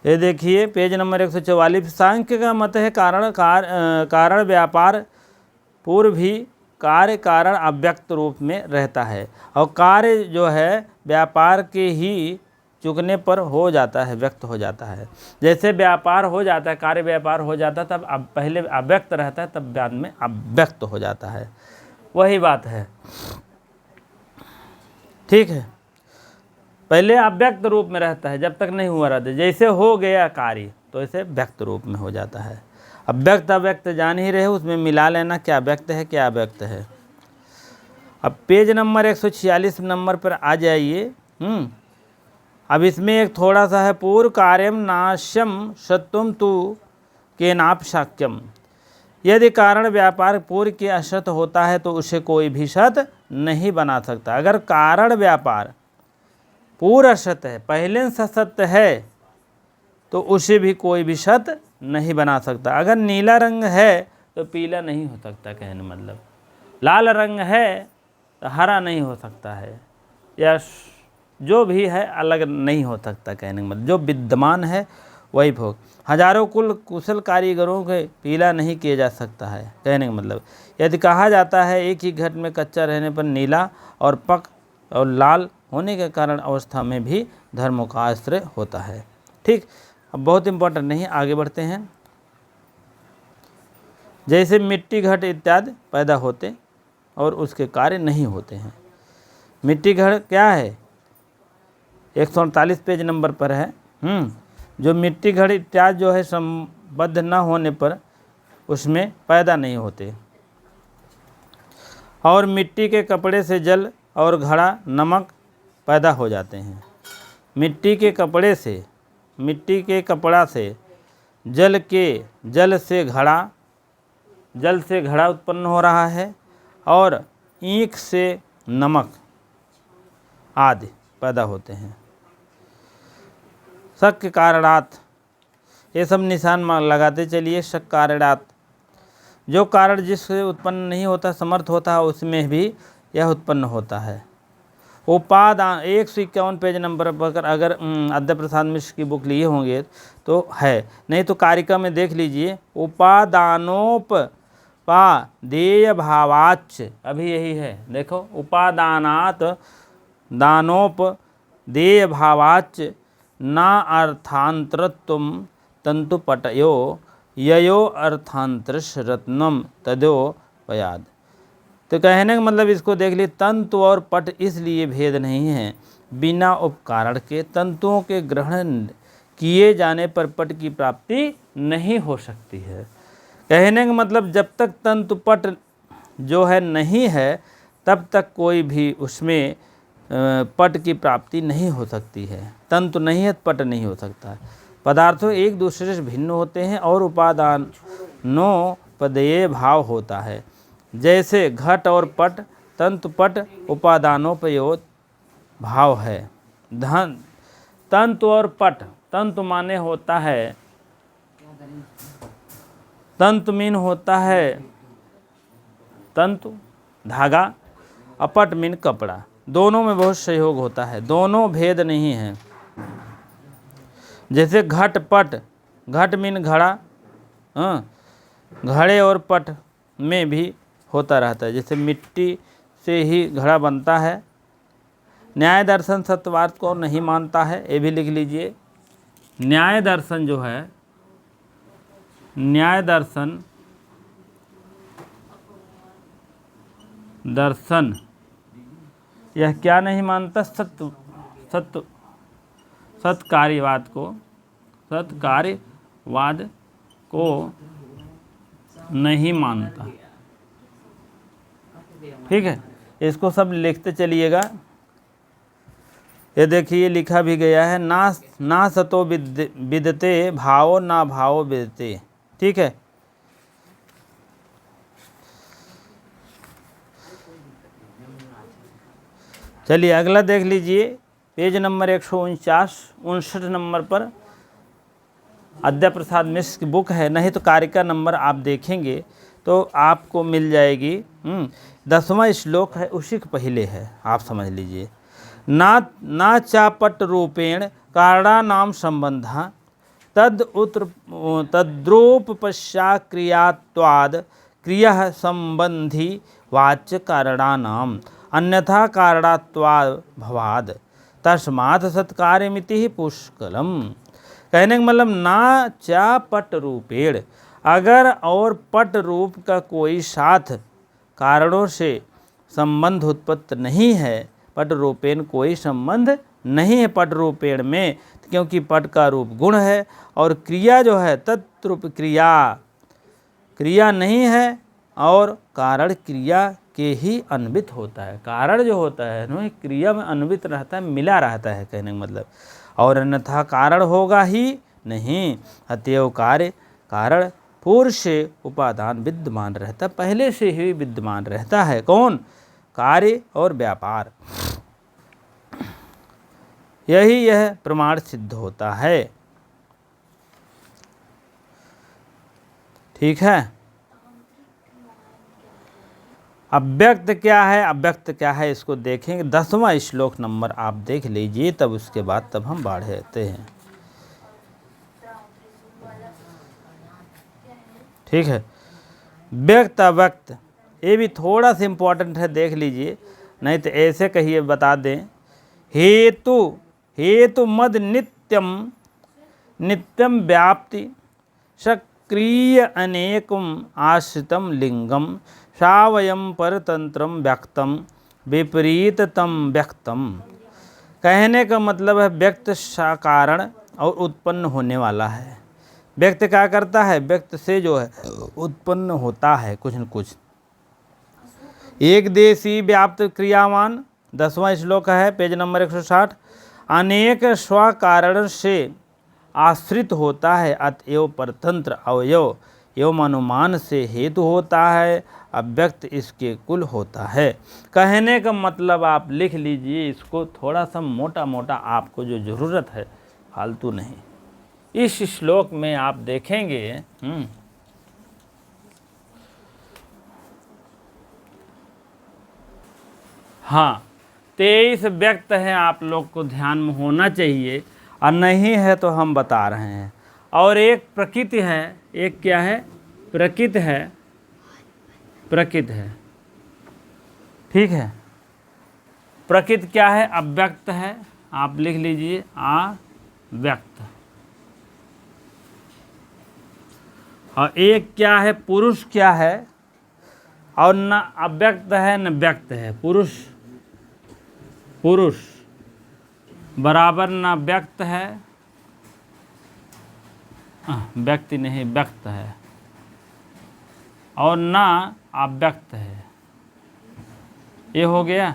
ये देखिए पेज नंबर 144, सांख्य का मत है कारण व्यापार पूर्व भी कार्य कारण अव्यक्त रूप में रहता है, और कार्य जो है व्यापार के ही चुकने पर हो जाता है, व्यक्त हो जाता है। जैसे व्यापार हो जाता है, कार्य व्यापार हो जाता है, तब अब पहले अव्यक्त रहता है, तब बाद में अव्यक्त हो जाता है, वही बात है। ठीक है, पहले अव्यक्त रूप में रहता है जब तक नहीं हुआ रहता, जैसे हो गया कार्य तो इसे व्यक्त रूप में हो जाता है। अब व्यक्त अव्यक्त जान ही रहे, उसमें मिला लेना क्या व्यक्त है क्या अव्यक्त है। अब पेज नंबर 146 नंबर पर आ जाइए। अब इसमें एक थोड़ा सा है, पूर्व कार्यम नाश्यम सत्वम तु के नाप शाक्यम। यदि कारण व्यापार पूर्व के असत होता है तो उसे कोई भी सत नहीं बना सकता। अगर कारण व्यापार पूरा सत है, पहले से सत्य है, तो उसे भी कोई भी सत नहीं बना सकता। अगर नीला रंग है तो पीला नहीं हो सकता, कहने मतलब। लाल रंग है तो हरा नहीं हो सकता है, या जो भी है अलग नहीं हो सकता, कहने मतलब। जो विद्यमान है वही भोग। हजारों कुशल कारीगरों के पीला नहीं किया जा सकता है, कहने का मतलब। यदि कहा जाता है एक ही घट में कच्चा रहने पर नीला और पक और लाल होने के कारण अवस्था में भी धर्मों का आश्रय होता है। ठीक, अब बहुत इंपॉर्टेंट नहीं, आगे बढ़ते हैं। जैसे मिट्टी घट इत्यादि पैदा होते और उसके कार्य नहीं होते हैं। मिट्टी घट क्या है, 148 पेज नंबर पर है। जो मिट्टी घट इत्यादि जो है संबद्ध न होने पर उसमें पैदा नहीं होते। और मिट्टी के कपड़े से जल और घड़ा नमक पैदा हो जाते हैं। मिट्टी के कपड़ा से जल से घड़ा उत्पन्न हो रहा है, और ईख से नमक आदि पैदा होते हैं। शक्य कारणात्, ये सब निशान लगाते चलिए। कारणात्, जो कारण जिससे उत्पन्न नहीं होता, समर्थ होता है, उसमें भी यह उत्पन्न होता है। उपादान 151 पेज नंबर पर अगर अद्य प्रसाद मिश्र की बुक लिए होंगे तो है, नहीं तो कारिका में देख लीजिए। उपादानोपदेय भावाच्च, अभी यही है, देखो, उपादानात दानोपदेय भावाच्च ना अर्थांतरत्वम तंतुपटयो ययो अर्थांतरश रत्नम तदोपयाद। तो कहने का मतलब इसको देख ली, तंतु और पट इसलिए भेद नहीं है, बिना उपकारण के तंतुओं के ग्रहण किए जाने पर पट की प्राप्ति नहीं हो सकती है। कहने का मतलब जब तक तंतु पट जो है नहीं है, तब तक कोई भी उसमें पट की प्राप्ति नहीं हो सकती है। तंतु नहीं है, पट नहीं हो सकता है। पदार्थों एक दूसरे से भिन्न होते हैं और उपादानोपदेय भाव होता है। जैसे घट और पट, तंतु पट उपादानोपयोद भाव है। तंतु और पट, तंतु माने होता है, तंतु मीन होता है तंतु धागा, अपट मीन कपड़ा। दोनों में बहुत सहयोग होता है, दोनों भेद नहीं है। जैसे घट पट, घट मीन घड़ा, घड़े और पट में भी होता रहता है। जैसे मिट्टी से ही घड़ा बनता है। न्याय दर्शन सत्यवाद को नहीं मानता है, ये भी लिख लीजिए। न्याय दर्शन जो है, न्याय दर्शन यह क्या नहीं मानता? सत्कार्यवाद को नहीं मानता। ठीक है, इसको सब लिखते चलिएगा। ये देखिए लिखा भी गया है, ना सतो विदते भावो ना भावो विदते। ठीक है, चलिए अगला देख लीजिए, पेज नंबर 159 नंबर पर अद्य प्रसाद मिश्र की बुक है, नहीं तो कारिका नंबर आप देखेंगे तो आपको मिल जाएगी। 10वां श्लोक है, उसी के पहले है, आप समझ लीजिए। ना चापट रूपेण कारणानाम संबंधा तद्रूपपश्चाक्रियात्वाद क्रिया संबंधी वाच्य कारणानाम अन्यथा कारणात्वाद भवाद तस्मात् सत्कार्यमिति ही पुष्कलम। कहने का मतलब ना चा पट रूपेण, अगर और पट रूप का कोई साथ कारणों से संबंध उत्पत्त नहीं है, पट रूपेण कोई संबंध नहीं है पट रूपेण में, क्योंकि पट का रूप गुण है और क्रिया जो है तत्रूप क्रिया नहीं है, और कारण क्रिया के ही अन्वित होता है। कारण जो होता है ना, क्रिया में अन्वित रहता है, मिला रहता है, कहने का मतलब। और अन्यथा कारण होगा ही नहीं। अतएव कारण पूर्व से उपादान विद्यमान रहता, पहले से ही विद्यमान रहता है। कौन? कार्य और व्यापार। यह प्रमाण सिद्ध होता है। ठीक है, अव्यक्त क्या है, अव्यक्त क्या है, इसको देखेंगे। 10वां श्लोक नंबर आप देख लीजिए, तब उसके बाद तब हम बढ़ते हैं। ठीक है, व्यक्त अव्यक्त ये भी थोड़ा सा इम्पोर्टेंट है, देख लीजिए, नहीं तो ऐसे कहिए बता दें। हेतु मद नित्यम व्याप्ति सक्रिय अनेकम आश्रितम लिंगम सावयम परतंत्रम व्यक्तम विपरीततम व्यक्तम। कहने का मतलब है व्यक्त कारण और उत्पन्न होने वाला है। व्यक्त क्या करता है? व्यक्त से जो है उत्पन्न होता है कुछ न कुछ। एक देशी व्याप्त क्रियावान, 10वां श्लोक है, पेज नंबर 160। अनेक स्व कारण से आश्रित होता है, अतएव परतंत्र अवयव एवं अनुमान से हेतु होता है, अव्यक्त इसके कुल होता है। कहने का मतलब आप लिख लीजिए इसको, थोड़ा सा मोटा मोटा आपको जो ज़रूरत है, फालतू नहीं। इस श्लोक में आप देखेंगे हाँ 23 व्यक्त हैं, आप लोग को ध्यान में होना चाहिए, और नहीं है तो हम बता रहे हैं। और एक प्रकृति है, एक क्या है, प्रकृति है, प्रकृति है, ठीक है। प्रकृति क्या है, अव्यक्त है, आप लिख लीजिए अव्यक्त। और एक क्या है, पुरुष क्या है, और न अव्यक्त है न व्यक्त है। पुरुष, पुरुष बराबर न व्यक्त है, व्यक्ति नहीं व्यक्त है, और न अव्यक्त है। ये हो गया,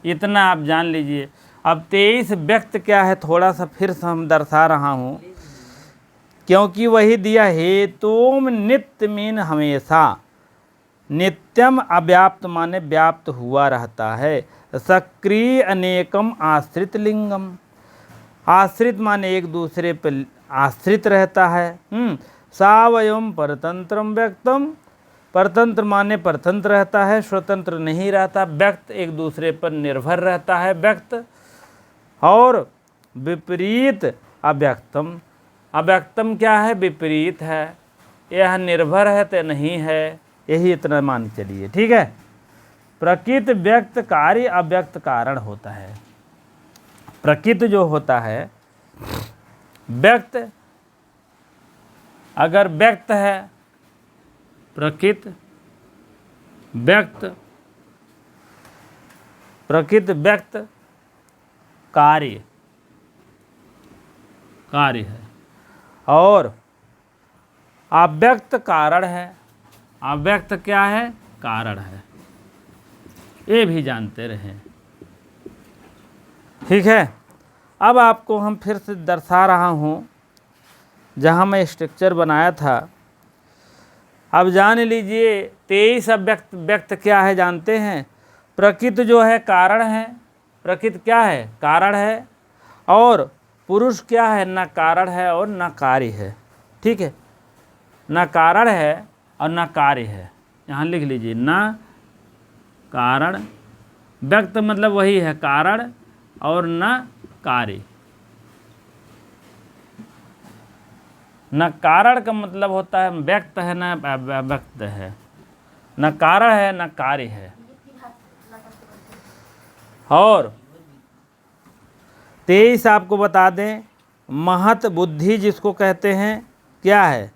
इतना आप जान लीजिए। अब 23 व्यक्त क्या है, थोड़ा सा फिर से हम दर्शा रहा हूँ, क्योंकि वही दिया हेतुम नित्य मीन हमेशा, नित्यम अव्याप्त माने व्याप्त हुआ रहता है। सक्रिय अनेकम आश्रित लिंगम, आश्रित माने एक दूसरे पर आश्रित रहता है। सावयम परतंत्रम व्यक्तम, परतंत्र माने परतंत्र रहता है, स्वतंत्र नहीं रहता। व्यक्त एक दूसरे पर निर्भर रहता है व्यक्त। और विपरीत अव्यक्तम, अव्यक्तम क्या है, विपरीत है, यह निर्भर है तो नहीं है, यही इतना मान चलिए, ठीक है। प्रकृति व्यक्त कार्य अव्यक्त कारण होता है। प्रकृति जो होता है व्यक्त, अगर व्यक्त है प्रकृति व्यक्त, प्रकृति व्यक्त कार्य, कार्य है, और अव्यक्त कारण है। अव्यक्त क्या है, कारण है, ये भी जानते रहें, ठीक है। अब आपको हम फिर से दर्शा रहा हूँ जहाँ मैं स्ट्रक्चर बनाया था। अब जान लीजिए 23 अव्यक्त व्यक्त क्या है, जानते हैं। प्रकृति जो है कारण है, प्रकृति क्या है, कारण है, और पुरुष क्या है, न कारण है और न कार्य है, ठीक है। न कारण है और न कार्य है, यहाँ लिख लीजिए, न कारण। व्यक्त मतलब वही है, कारण और न कार्य। न कारण का मतलब होता है व्यक्त है न अव्यक्त है, न कारण है न कार्य है। और 23 आपको बता दें, महत बुद्धि जिसको कहते हैं, क्या है,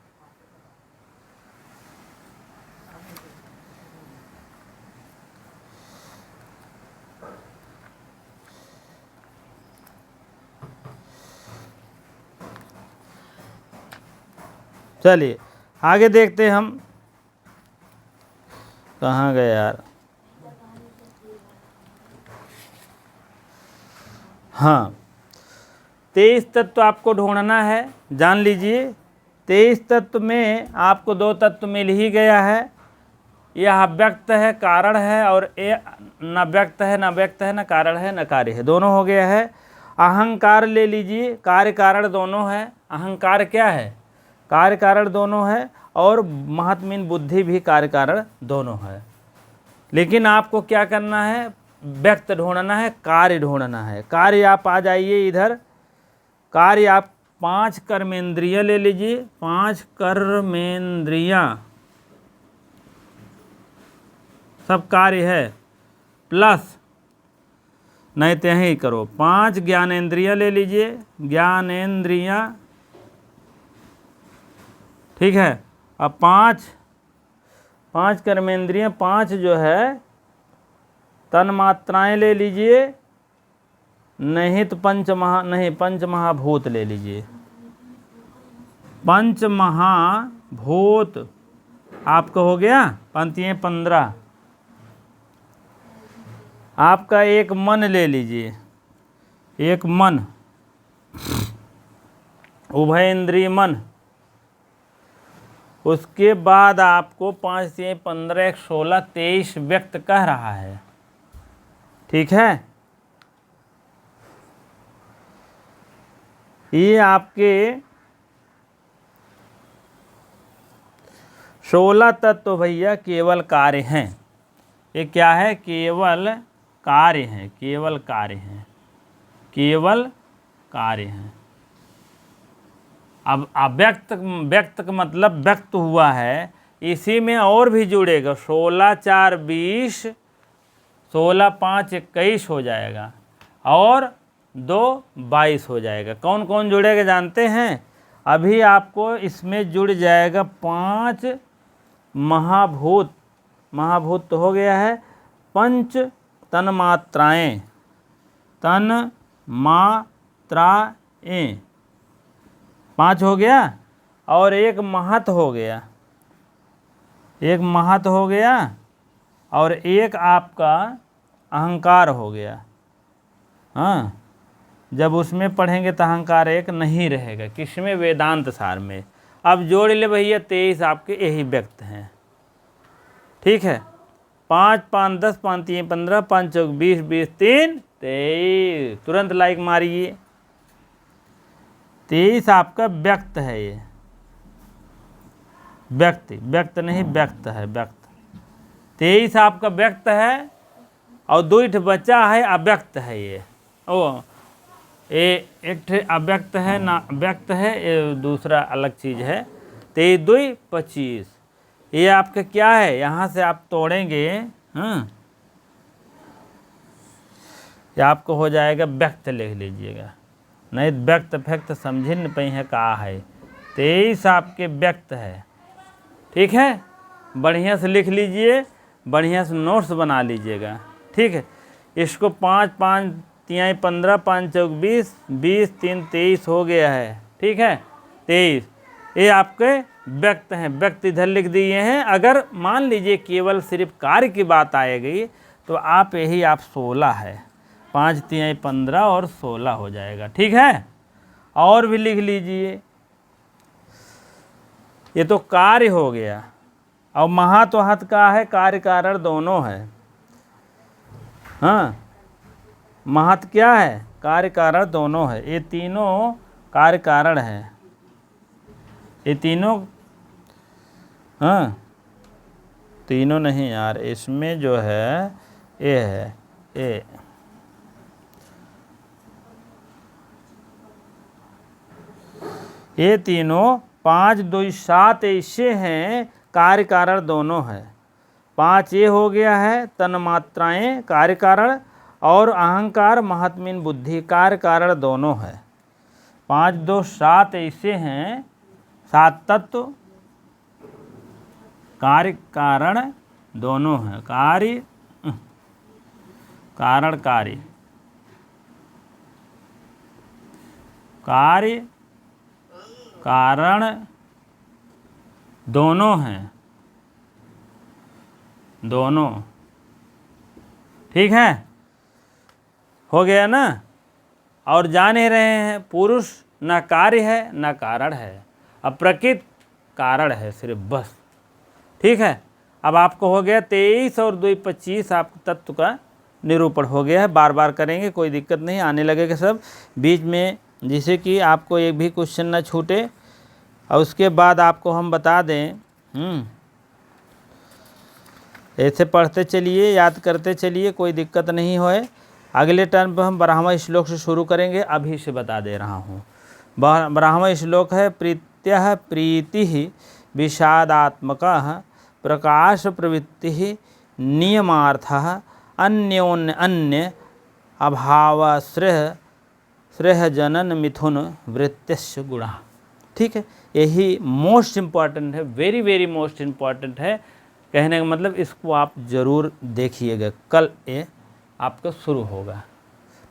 चलिए आगे देखते हैं हम। कहाँ गए यार, हाँ 23 तत्व आपको ढूंढना है, जान लीजिए। 23 तत्व में आपको 2 तत्व मिल ही गया है, यह व्यक्त है, कारण है, और ये न व्यक्त है, न व्यक्त है, न कारण है, न कार्य है, दोनों हो गया है। अहंकार ले लीजिए, कार्य कारण दोनों है। अहंकार क्या है, कार्य कारण दोनों है, और महत्मीन बुद्धि भी कार्य कारण दोनों है। लेकिन आपको क्या करना है, व्यक्त ढूंढना है, कार्य ढूंढना है। कार्य आप आ जाइए इधर, कार्य आप 5 कर्मेंद्रियां ले लीजिए, 5 कर्मेंद्रियां सब कार्य है, प्लस नहीं तो यही करो 5 ज्ञानेंद्रियां ले लीजिए, ज्ञानेंद्रियां, ठीक है। अब 5 कर्मेंद्रियां, 5 जो है तन्मात्राएं ले लीजिए, नहीं तो पंच महाभूत ले लीजिए। पंच महाभूत आपका हो गया, पंक्तियाँ 15। आपका एक मन ले लीजिए, एक मन, उभय इंद्रिय मन। उसके बाद आपको 5 से 15, 16, 23 व्यक्त कह रहा है, ठीक है। ये आपके 16 तत्व भैया केवल कार्य हैं। ये क्या है? केवल कार्य हैं, केवल कार्य हैं, केवल कार्य हैं। अब अव्यक्त, व्यक्त का मतलब व्यक्त हुआ है, इसी में और भी जुड़ेगा। 16 4 20, 16 5 21 हो जाएगा और 2 22 हो जाएगा। कौन कौन जुड़ेगा जानते हैं? अभी आपको इसमें जुड़ जाएगा 5 महाभूत। महाभूत तो हो गया है, 5 तन्मात्राएं, तन्मात्राएं 5 हो गया और एक महत हो गया, एक महत हो गया और एक आपका अहंकार हो गया। हाँ, जब उसमें पढ़ेंगे तो अहंकार एक नहीं रहेगा। किसमें? वेदांत सार में। अब जोड़ ले भैया 23 आपके यही व्यक्त हैं। ठीक है, 5 5 10 5 3 15 5 4 20 20 3 23, तुरंत लाइक मारिए। 23 आपका व्यक्त है, ये व्यक्त, व्यक्त नहीं व्यक्त है, व्यक्त। 23 आपका व्यक्त है और 2 बचा है अव्यक्त है। ये एक अव्यक्त है ना, व्यक्त है, ये दूसरा अलग चीज है। 23 2 25, ये आपका क्या है? यहाँ से आप तोड़ेंगे, हाँ, ये आपको हो जाएगा व्यक्त, लिख लीजिएगा, नहीं व्यक्त फैक्त समझ नहीं पाई है कहा है। 23 आपके व्यक्त है। ठीक है, बढ़िया से लिख लीजिए, बढ़िया से नोट्स बना लीजिएगा। ठीक है, इसको 5 5 3 15 5 4 20 20 3 23 हो गया है। ठीक है, 23 ये आपके व्यक्त हैं। व्यक्त इधर लिख दिए हैं। अगर मान लीजिए केवल सिर्फ कार्य की बात आएगी तो आप यही आप 16 है, 5 3 15 और 16 हो जाएगा। ठीक है, और भी लिख लीजिए, ये तो कार्य हो गया और महत वहत का है, कार्य कारण दोनों है। हाँ, महत क्या है? कार्य कारण दोनों है। ये तीनों कार्य कारण है, ये तीनों। हाँ, तीनों नहीं यार, इसमें जो है ये है, ये तीनों 5 2 7 ऐसे हैं, कार्य कारण दोनों है। 5 ये हो गया है तन्मात्राएं कार्य कारण, और अहंकार महात्मीन बुद्धि कार्य कारण दोनों है। 5 2 7 ऐसे हैं, 7 तत्व कार्य कारण दोनों हैं। कार्य कारण, कार्य कार्य कारण दोनों हैं, दोनों। ठीक है, हो गया ना। और जान ही रहे हैं पुरुष न कार्य है न कारण है, अब प्रकृति कारण है सिर्फ, बस। ठीक है, अब आपको हो गया 23 और 2 25 आपको तत्व का निरूपण हो गया है। बार बार करेंगे, कोई दिक्कत नहीं, आने लगेगा सब बीच में, जिससे कि आपको एक भी क्वेश्चन ना छूटे। और उसके बाद आपको हम बता दें, ऐसे पढ़ते चलिए, याद करते चलिए, कोई दिक्कत नहीं होए। अगले टर्म पर हम 12वां श्लोक से शुरू करेंगे, अभी से बता दे रहा हूँ। 12वां श्लोक है प्रीत्यः प्रीति विषादात्मकः प्रकाश प्रवृत्ति नियमार्थः अन्योन्य अन्य अभावाश्रय श्रेय जनन मिथुन वृत्तिश्च गुणा। ठीक है, यही मोस्ट इम्पॉर्टेंट है, वेरी वेरी मोस्ट इम्पॉर्टेंट है। कहने का मतलब इसको आप ज़रूर देखिएगा, कल ये आपका शुरू होगा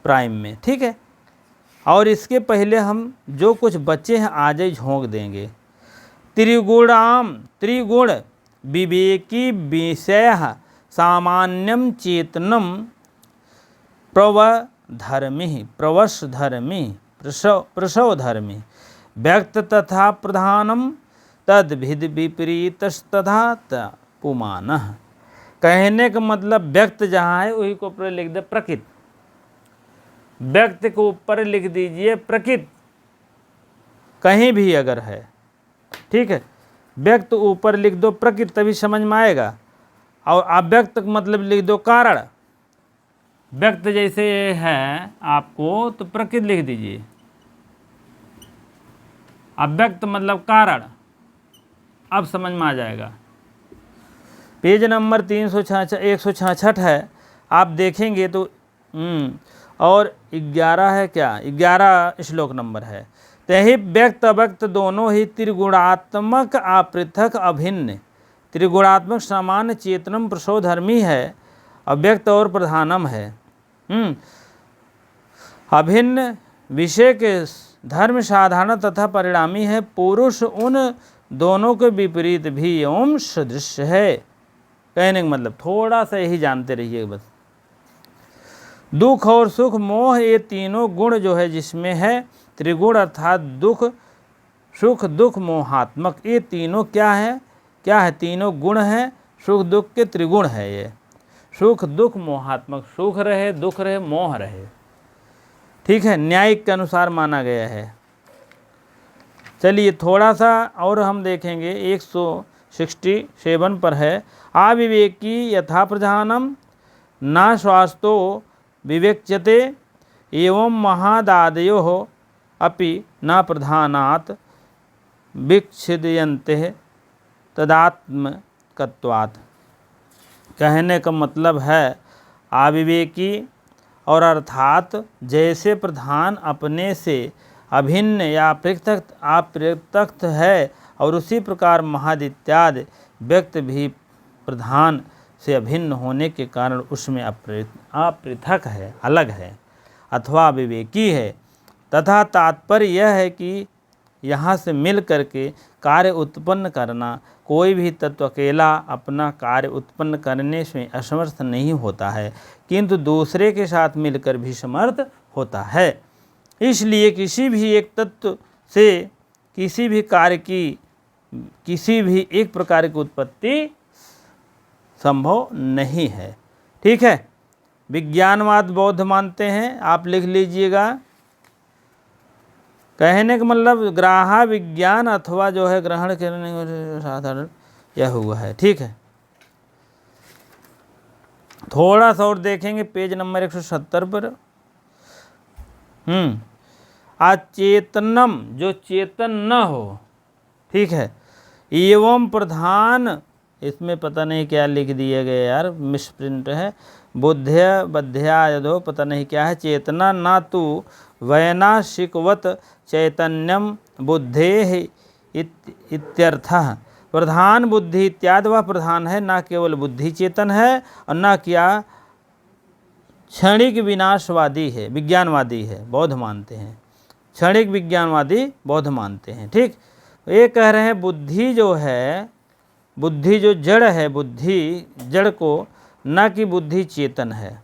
प्राइम में। ठीक है, और इसके पहले हम जो कुछ बच्चे हैं आज ही झोंक देंगे। त्रिगुणाम, त्रिगुण विवेकी विषय सामान्यम चेतनम प्रवधर्मी प्रवशधर्मी प्रसवधर्मी व्यक्त तथा प्रधानम तद भिद विपरीतस्तथा पुमान। कहने का मतलब व्यक्त जहाँ है वही को ऊपर लिख दे प्रकृति, व्यक्त को ऊपर लिख दीजिए प्रकृति, कहीं भी अगर है। ठीक है, व्यक्त ऊपर लिख दो प्रकृति, तभी समझ में आएगा। और अव्यक्त मतलब लिख दो कारण। व्यक्त जैसे है आपको तो प्रकृति लिख दीजिए, अव्यक्त मतलब कारण। अब समझ में आ जाएगा। पेज नंबर 166 है, आप देखेंगे तो और 11 है क्या, 11 श्लोक नंबर है। तही व्यक्त अव्यक्त दोनों ही त्रिगुणात्मक अपृथक अभिन्न, त्रिगुणात्मक समान चेतनम प्रसोधर्मी है, अव्यक्त और प्रधानम है। अभिन्न विषय के धर्म साधारण तथा परिणामी है, पुरुष उन दोनों के विपरीत भी ओम सदृश है। कहने का मतलब थोड़ा सा यही जानते रहिए बस। दुख और सुख मोह ये तीनों गुण जो है जिसमें है त्रिगुण, अर्थात दुख सुख दुख मोहात्मक, ये तीनों क्या है, क्या है, तीनों गुण हैं, सुख दुख के त्रिगुण है ये। सुख दुख मोहात्मक, सुख रहे दुख रहे मोह रहे, ठीक है, न्यायिक के अनुसार माना गया है। चलिए थोड़ा सा और हम देखेंगे, 167 पर है। अविवेकी यथा प्रधानम न स्वास्थो विवेच्यते एवं महादादयो अपि न प्रधानात् विच्छिद्यन्ते तदात्मकत्वात्। कहने का मतलब है अविवेकी और अर्थात जैसे प्रधान अपने से अभिन्न या अपृथक है, और उसी प्रकार महाद इत्यादि व्यक्त भी प्रधान से अभिन्न होने के कारण उसमें अपृथक है, अलग है अथवा विवेकी है। तथा तात्पर्य यह है कि यहाँ से मिल करके कार्य उत्पन्न करना, कोई भी तत्व अकेला अपना कार्य उत्पन्न करने में असमर्थ नहीं होता है, किंतु दूसरे के साथ मिलकर भी समर्थ होता है। इसलिए किसी भी एक तत्व से किसी भी कार्य की किसी भी एक प्रकार की उत्पत्ति संभव नहीं है। ठीक है, विज्ञानवाद बौद्ध मानते हैं, आप लिख लीजिएगा। कहने का मतलब ग्राह्य विज्ञान अथवा जो है ग्रहण करने का साधारण यह हुआ है। ठीक है, थोड़ा सा और देखेंगे पेज नंबर 170 पर। अचेतनम जो चेतन न हो, ठीक है, एवं प्रधान, इसमें पता नहीं क्या लिख दिया गया यार, मिसप्रिंट है, बुद्ध्य बध्या यदो पता नहीं क्या है, चेतना ना तो वैनाशिकवत चैतन्यम बुद्धे इत्यर्थः। प्रधान बुद्धि इत्यादि वह प्रधान है, ना केवल बुद्धि चेतन है और ना क्या क्षणिक विनाशवादी है, विज्ञानवादी है, बौद्ध मानते हैं, क्षणिक विज्ञानवादी बौद्ध मानते हैं। ठीक, ये कह रहे हैं बुद्धि जो है, बुद्धि जो जड़ है, बुद्धि जड़ को, न कि बुद्धि चेतन है,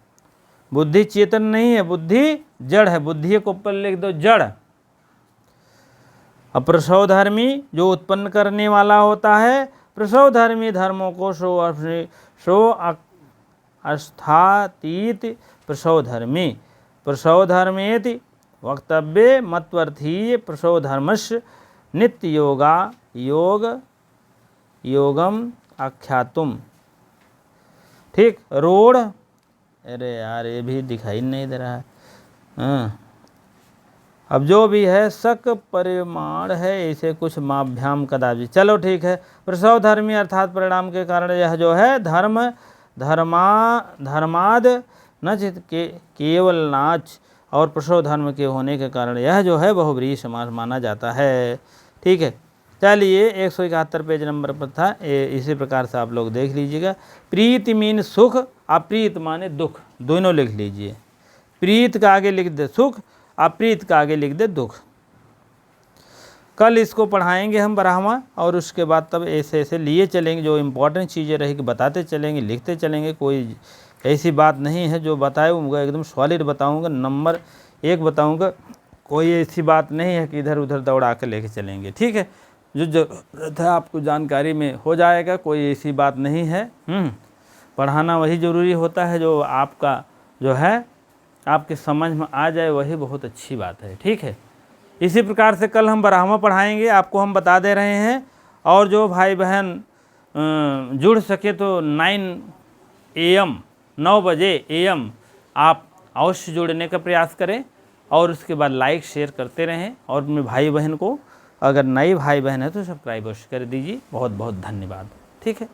बुद्धि चेतन नहीं है, बुद्धि जड़ है, बुद्धि को ऊपर लिख दो जड़। अब प्रसवधर्मी जो उत्पन्न करने वाला होता है, प्रसवधर्मी धर्मों को सो अस्थातीत प्रसवधर्मी, प्रसवधर्मेति वक्तव्ये मत्वर्थीय प्रसवधर्मस्य नित्य योगा योगम आख्यातुम। ठीक, रोड, अरे यार ये भी दिखाई नहीं दे रहा है। अब जो भी है शक परिमाण है, इसे कुछ माभ्याम कदापि। चलो ठीक है, प्रसव धर्मी अर्थात परिणाम के कारण यह जो है धर्माद नच केवल नाच और प्रसव धर्म के होने के कारण यह जो है बहुव्रीहि समास माना जाता है। ठीक है, चलिए 171 पेज नंबर पर था, इसी प्रकार से आप लोग देख लीजिएगा। प्रीति मीन सुख, अप्रीत माने दुख, दोनों लिख लीजिए। प्रीत का आगे लिख दे सुख, अप्रीत का आगे लिख दे दुख। कल इसको पढ़ाएंगे हम ब्राह्मण, और उसके बाद तब ऐसे ऐसे लिए चलेंगे, जो इम्पोर्टेंट चीज़ें रहेगी बताते चलेंगे, लिखते चलेंगे। कोई ऐसी बात नहीं है जो बताऊँगा एकदम सॉलिड बताऊँगा, नंबर 1 बताऊँगा, कोई ऐसी बात नहीं है कि इधर उधर दौड़ा के लेके चलेंगे। ठीक है, जो जरूरत है आपको जानकारी में हो जाएगा, कोई ऐसी बात नहीं है। पढ़ाना वही ज़रूरी होता है जो आपका जो है आपके समझ में आ जाए, वही बहुत अच्छी बात है। ठीक है, इसी प्रकार से कल हम ब्राह्मण पढ़ाएंगे, आपको हम बता दे रहे हैं। और जो भाई बहन जुड़ सके तो 9 बजे AM आप अवश्य जुड़ने का प्रयास करें और उसके बाद लाइक शेयर करते रहें। और अपने भाई बहन को, अगर नए भाई बहन है तो सब्सक्राइब अवश्य कर दीजिए। बहुत बहुत धन्यवाद। ठीक है।